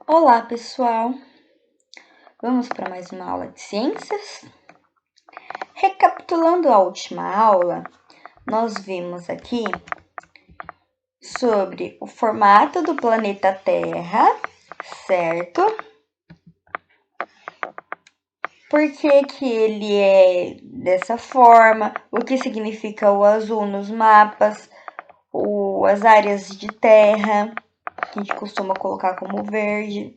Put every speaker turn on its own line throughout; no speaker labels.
Olá, pessoal! Vamos para mais uma aula de ciências? Recapitulando a última aula, nós vimos aqui sobre o formato do planeta Terra, certo? Por que ele é dessa forma? O que significa o azul nos mapas? As áreas de terra, que a gente costuma colocar como verde.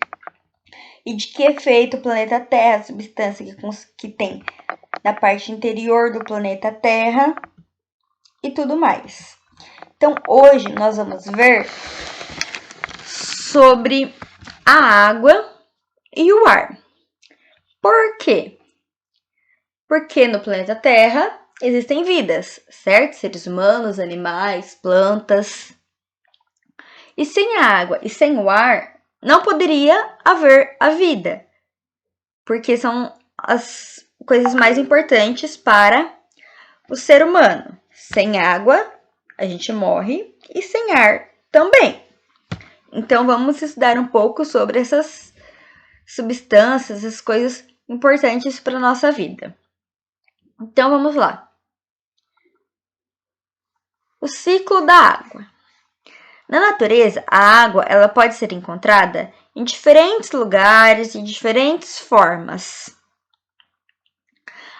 E de que efeito o planeta Terra, a substância que tem na parte interior do planeta Terra e tudo mais. Então, hoje nós vamos ver sobre a água e o ar. Por quê? Porque no planeta Terra existem vidas, certo? Seres humanos, animais, plantas. E sem a água e sem o ar, não poderia haver a vida, porque são as coisas mais importantes para o ser humano. Sem água, a gente morre, e sem ar também. Então, vamos estudar um pouco sobre essas substâncias, essas coisas importantes para a nossa vida. Então, vamos lá. O ciclo da água. Na natureza, a água ela pode ser encontrada em diferentes lugares e diferentes formas.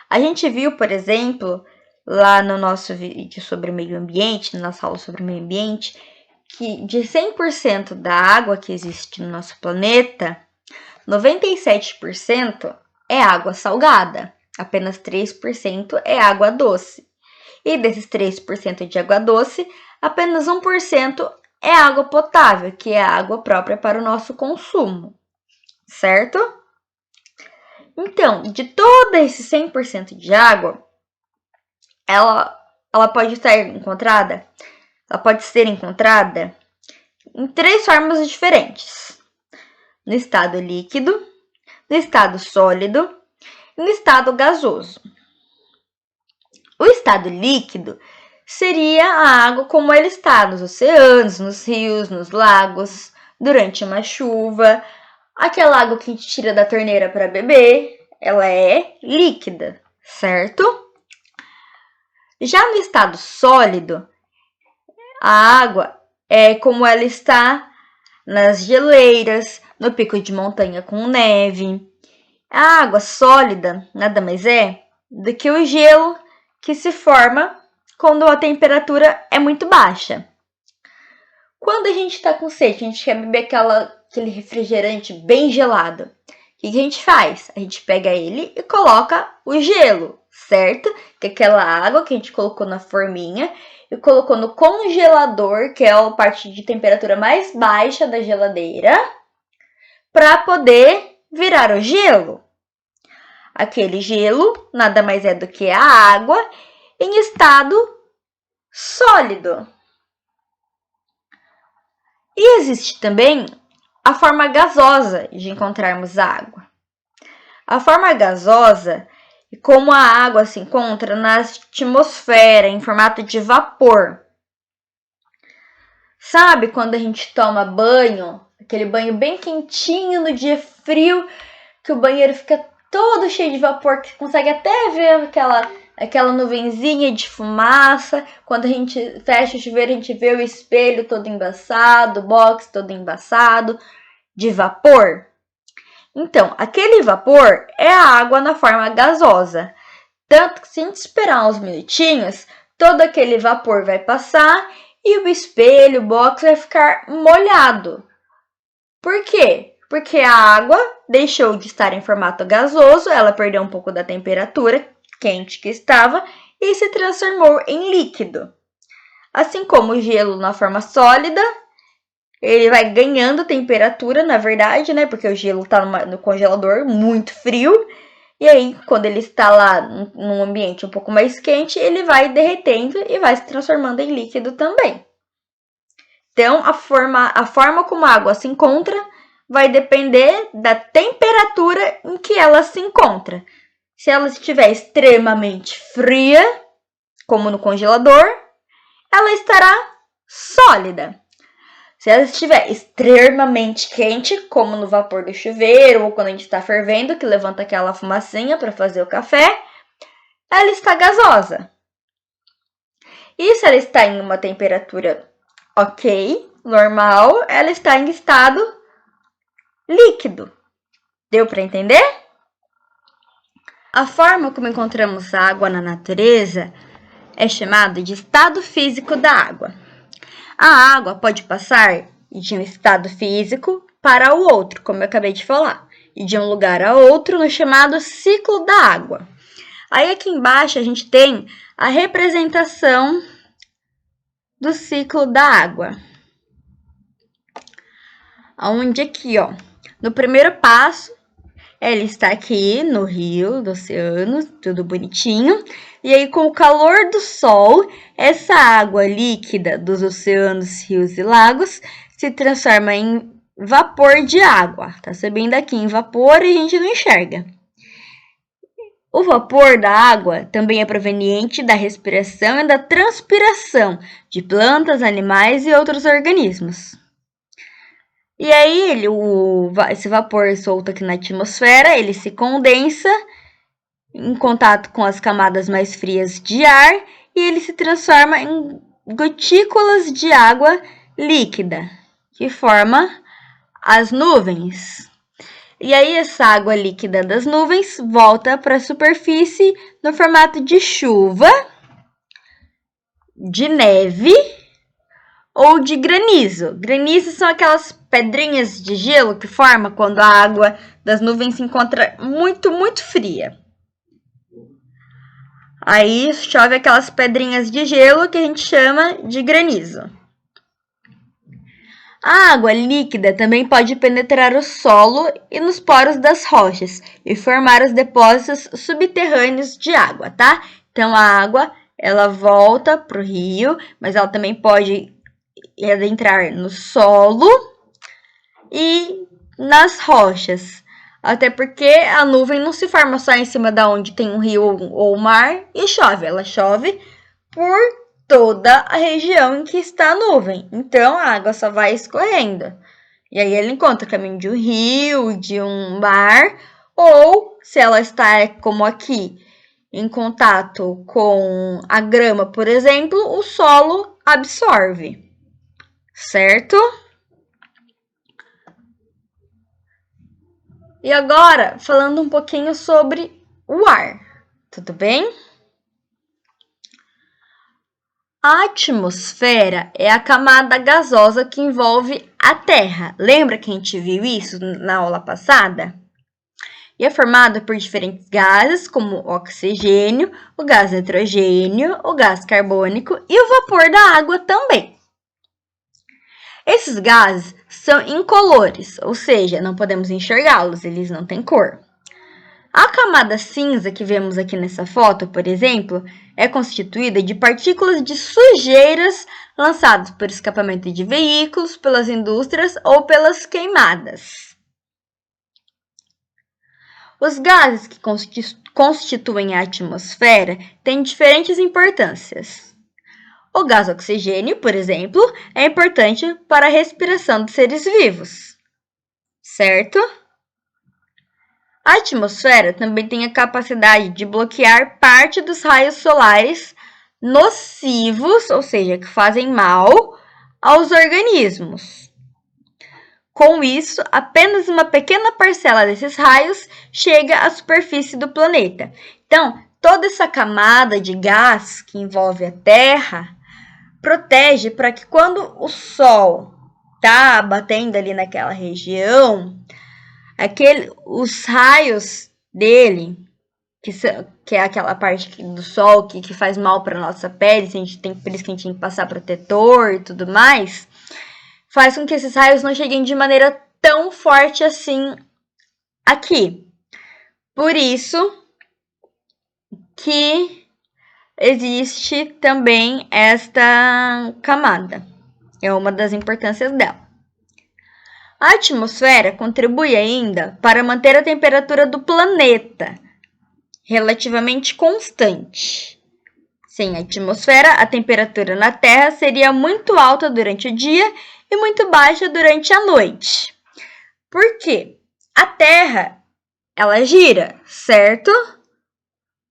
A gente viu, por exemplo, lá no nosso vídeo sobre meio ambiente, na nossa aula sobre meio ambiente, que de 100% da água que existe no nosso planeta, 97% é água salgada, apenas 3% é água doce. E desses 3% de água doce, apenas 1% é água potável, que é a água própria para o nosso consumo, certo? Então, de todo esse 100% de água, ela pode ser encontrada em 3 formas diferentes: no estado líquido, no estado sólido e no estado gasoso. O estado líquido seria a água como ela está nos oceanos, nos rios, nos lagos, durante uma chuva. Aquela água que a gente tira da torneira para beber, ela é líquida, certo? Já no estado sólido, a água é como ela está nas geleiras, no pico de montanha com neve. A água sólida nada mais é do que o gelo que se forma quando a temperatura é muito baixa. Quando a gente está com sede, a gente quer beber aquele refrigerante bem gelado, o que a gente faz? A gente pega ele e coloca o gelo, certo? Que é aquela água que a gente colocou na forminha e colocou no congelador, que é a parte de temperatura mais baixa da geladeira, para poder virar o gelo. Aquele gelo nada mais é do que a água em estado sólido. E existe também a forma gasosa de encontrarmos água. A forma gasosa é como a água se encontra na atmosfera em formato de vapor. Sabe quando a gente toma banho, aquele banho bem quentinho no dia frio, que o banheiro fica todo cheio de vapor, que consegue até ver aquela nuvenzinha de fumaça. Quando a gente fecha o chuveiro, a gente vê o espelho todo embaçado, o box todo embaçado, de vapor. Então, aquele vapor é a água na forma gasosa. Tanto que se a gente esperar uns minutinhos, todo aquele vapor vai passar e o espelho, o box vai ficar molhado. Por quê? Porque a água deixou de estar em formato gasoso, ela perdeu um pouco da temperatura quente que estava e se transformou em líquido. Assim como o gelo na forma sólida, ele vai ganhando temperatura, na verdade, né? Porque o gelo está no congelador muito frio. E aí, quando ele está lá num ambiente um pouco mais quente, ele vai derretendo e vai se transformando em líquido também. Então, a forma como a água se encontra vai depender da temperatura em que ela se encontra. Se ela estiver extremamente fria, como no congelador, ela estará sólida. Se Se ela estiver extremamente quente, como no vapor do chuveiro ou quando a gente está fervendo, que levanta aquela fumacinha para fazer o café, ela está gasosa. E se ela está em uma temperatura ok, normal, ela está em estado líquido. Deu para entender? A forma como encontramos a água na natureza é chamada de estado físico da água. A água pode passar de um estado físico para o outro, como eu acabei de falar, e de um lugar a outro no chamado ciclo da água. Aí aqui embaixo a gente tem a representação do ciclo da água. Onde aqui, ó, no primeiro passo, ela está aqui no rio, do oceano, tudo bonitinho. E aí, com o calor do sol, essa água líquida dos oceanos, rios e lagos se transforma em vapor de água. Tá subindo aqui em vapor e a gente não enxerga. O vapor da água também é proveniente da respiração e da transpiração de plantas, animais e outros organismos. E aí, esse vapor solto aqui na atmosfera, ele se condensa em contato com as camadas mais frias de ar e ele se transforma em gotículas de água líquida, que forma as nuvens. E aí, essa água líquida das nuvens volta para a superfície no formato de chuva, de neve ou de granizo. Granizo são aquelas pedrinhas de gelo que forma quando a água das nuvens se encontra muito, muito fria. Aí chove aquelas pedrinhas de gelo que a gente chama de granizo. A água líquida também pode penetrar o solo e nos poros das rochas e formar os depósitos subterrâneos de água, tá? Então a água, ela volta para o rio, mas ela também pode adentrar no solo e nas rochas. Até porque a nuvem não se forma só em cima da onde tem um rio ou mar e chove. Ela chove por toda a região em que está a nuvem. Então, a água só vai escorrendo. E aí, ela encontra o caminho de um rio, de um mar, ou se ela está, como aqui, em contato com a grama, por exemplo, o solo absorve. Certo? E agora, falando um pouquinho sobre o ar, tudo bem? A atmosfera é a camada gasosa que envolve a Terra. Lembra que a gente viu isso na aula passada? E é formada por diferentes gases, como o oxigênio, o gás nitrogênio, o gás carbônico e o vapor da água também. Esses gases são incolores, ou seja, não podemos enxergá-los, eles não têm cor. A camada cinza que vemos aqui nessa foto, por exemplo, é constituída de partículas de sujeiras lançadas por escapamento de veículos, pelas indústrias ou pelas queimadas. Os gases que constituem a atmosfera têm diferentes importâncias. O gás oxigênio, por exemplo, é importante para a respiração dos seres vivos, certo? A atmosfera também tem a capacidade de bloquear parte dos raios solares nocivos, ou seja, que fazem mal aos organismos. Com isso, apenas uma pequena parcela desses raios chega à superfície do planeta. Então, toda essa camada de gás que envolve a Terra protege para que quando o Sol está batendo ali naquela região, os raios dele, que é aquela parte do Sol que faz mal para a nossa pele, por isso que a gente tem que passar protetor e tudo mais, faz com que esses raios não cheguem de maneira tão forte assim aqui. Por isso que existe também esta camada. É uma das importâncias dela. A atmosfera contribui ainda para manter a temperatura do planeta relativamente constante. Sem a atmosfera, a temperatura na Terra seria muito alta durante o dia e muito baixa durante a noite. Por quê? A Terra, ela gira, certo?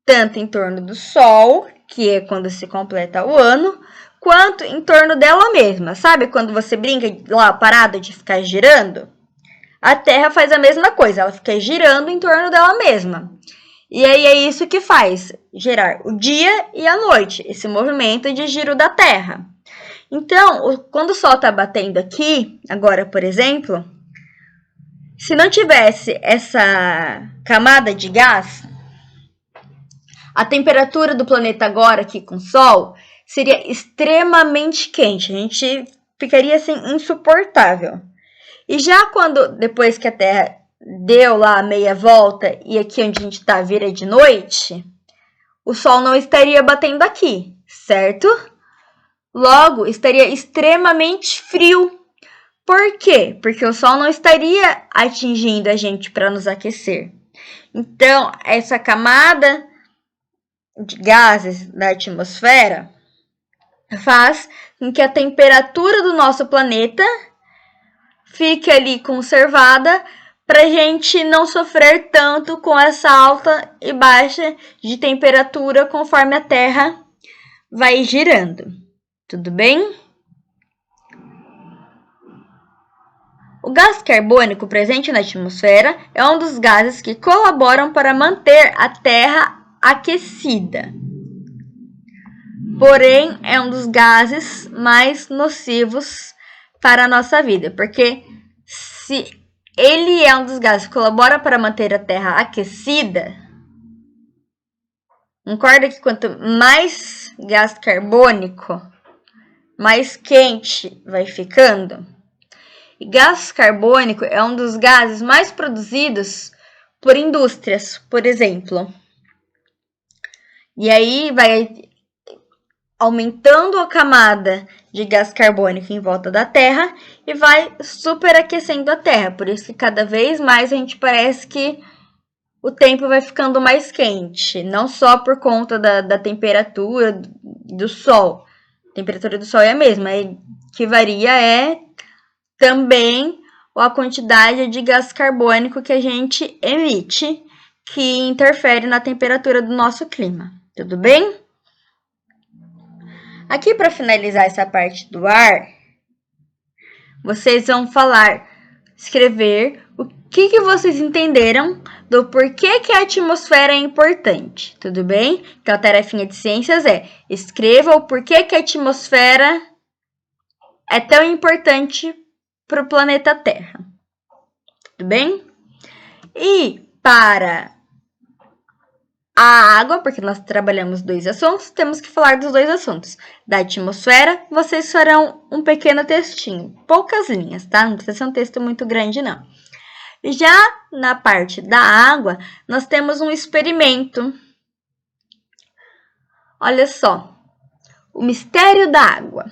Tanto em torno do Sol, que é quando se completa o ano, quanto em torno dela mesma. Sabe quando você brinca lá parado de ficar girando? A Terra faz a mesma coisa, ela fica girando em torno dela mesma. E aí é isso que faz gerar o dia e a noite, esse movimento de giro da Terra. Então, quando o Sol está batendo aqui, agora por exemplo, se não tivesse essa camada de gás, a temperatura do planeta agora aqui com o Sol seria extremamente quente. A gente ficaria assim insuportável. E já depois que a Terra deu lá a meia volta e aqui onde a gente está vira de noite, o Sol não estaria batendo aqui, certo? Logo, estaria extremamente frio. Por quê? Porque o Sol não estaria atingindo a gente para nos aquecer. Então, essa camada de gases da atmosfera faz com que a temperatura do nosso planeta fique ali conservada para a gente não sofrer tanto com essa alta e baixa de temperatura conforme a Terra vai girando. Tudo bem? O gás carbônico presente na atmosfera é um dos gases que colaboram para manter a Terra aquecida. Porém, é um dos gases mais nocivos para a nossa vida, porque se ele é um dos gases que colabora para manter a Terra aquecida, concorda que quanto mais gás carbônico, mais quente vai ficando? E gás carbônico é um dos gases mais produzidos por indústrias, por exemplo. E aí vai aumentando a camada de gás carbônico em volta da Terra e vai superaquecendo a Terra. Por isso que cada vez mais a gente parece que o tempo vai ficando mais quente. Não só por conta da temperatura do Sol. A temperatura do Sol é a mesma. Que varia é também a quantidade de gás carbônico que a gente emite, que interfere na temperatura do nosso clima. Tudo bem? Aqui, para finalizar essa parte do ar, vocês vão escrever o que vocês entenderam do porquê que a atmosfera é importante, tudo bem? Então, a tarefinha de ciências é: escreva o porquê que a atmosfera é tão importante para o planeta Terra, tudo bem? E para a água, porque nós trabalhamos dois assuntos, temos que falar dos dois assuntos. Da atmosfera, vocês farão um pequeno textinho, poucas linhas, tá? Não precisa ser um texto muito grande, não. Já na parte da água, nós temos um experimento. Olha só, o mistério da água.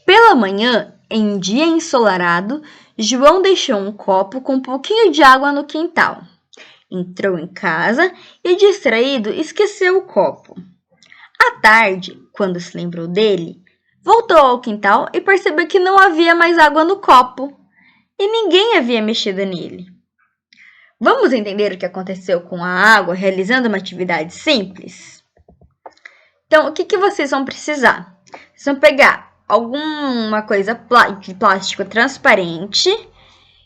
Pela manhã, em um dia ensolarado, João deixou um copo com um pouquinho de água no quintal. Entrou em casa e, distraído, esqueceu o copo. À tarde, quando se lembrou dele, voltou ao quintal e percebeu que não havia mais água no copo e ninguém havia mexido nele. Vamos entender o que aconteceu com a água realizando uma atividade simples? Então, o que vocês vão precisar? Vocês vão pegar alguma coisa de plástico transparente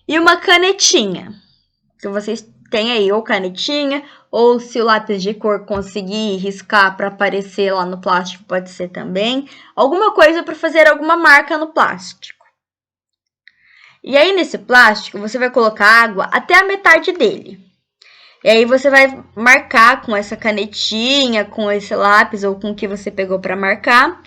e uma canetinha. Que vocês têm aí, ou canetinha, ou se o lápis de cor conseguir riscar para aparecer lá no plástico, pode ser também. Alguma coisa para fazer alguma marca no plástico. E aí, nesse plástico, você vai colocar água até a metade dele. E aí, você vai marcar com essa canetinha, com esse lápis ou com o que você pegou para marcar,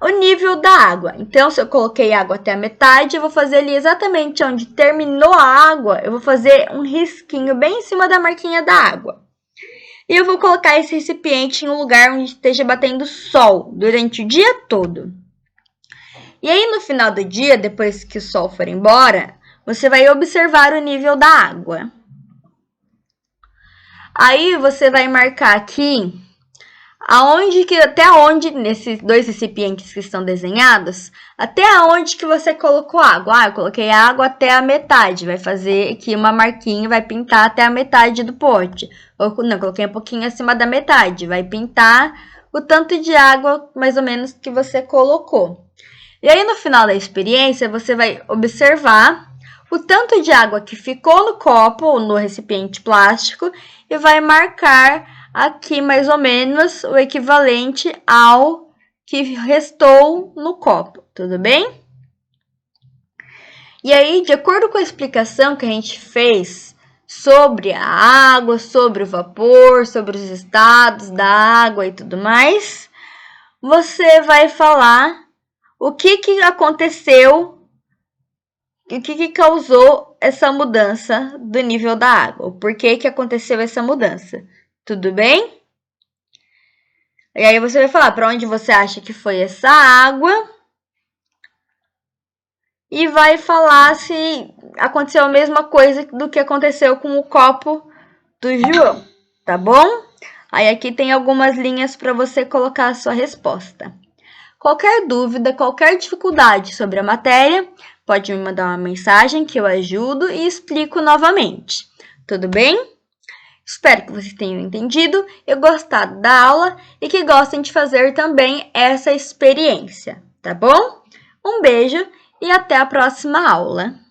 o nível da água. Então, se eu coloquei água até a metade, eu vou fazer ali exatamente onde terminou a água, eu vou fazer um risquinho bem em cima da marquinha da água. E eu vou colocar esse recipiente em um lugar onde esteja batendo sol durante o dia todo. E aí, no final do dia, depois que o sol for embora, você vai observar o nível da água. Aí, você vai marcar aqui até onde, nesses 2 recipientes que estão desenhados, até onde que você colocou água. Ah, eu coloquei água até a metade, vai fazer aqui uma marquinha, vai pintar até a metade do pote. Ou não, coloquei um pouquinho acima da metade, vai pintar o tanto de água mais ou menos que você colocou. E aí no final da experiência, você vai observar o tanto de água que ficou no copo ou no recipiente plástico e vai marcar aqui mais ou menos o equivalente ao que restou no copo, tudo bem? E aí, de acordo com a explicação que a gente fez sobre a água, sobre o vapor, sobre os estados da água e tudo mais, você vai falar o que aconteceu, o que causou essa mudança do nível da água, o porquê que aconteceu essa mudança. Tudo bem? E aí você vai falar para onde você acha que foi essa água e vai falar se aconteceu a mesma coisa do que aconteceu com o copo do João, tá bom? Aí aqui tem algumas linhas para você colocar a sua resposta. Qualquer dúvida, qualquer dificuldade sobre a matéria, pode me mandar uma mensagem que eu ajudo e explico novamente. Tudo bem? Espero que vocês tenham entendido e gostado da aula e que gostem de fazer também essa experiência, tá bom? Um beijo e até a próxima aula!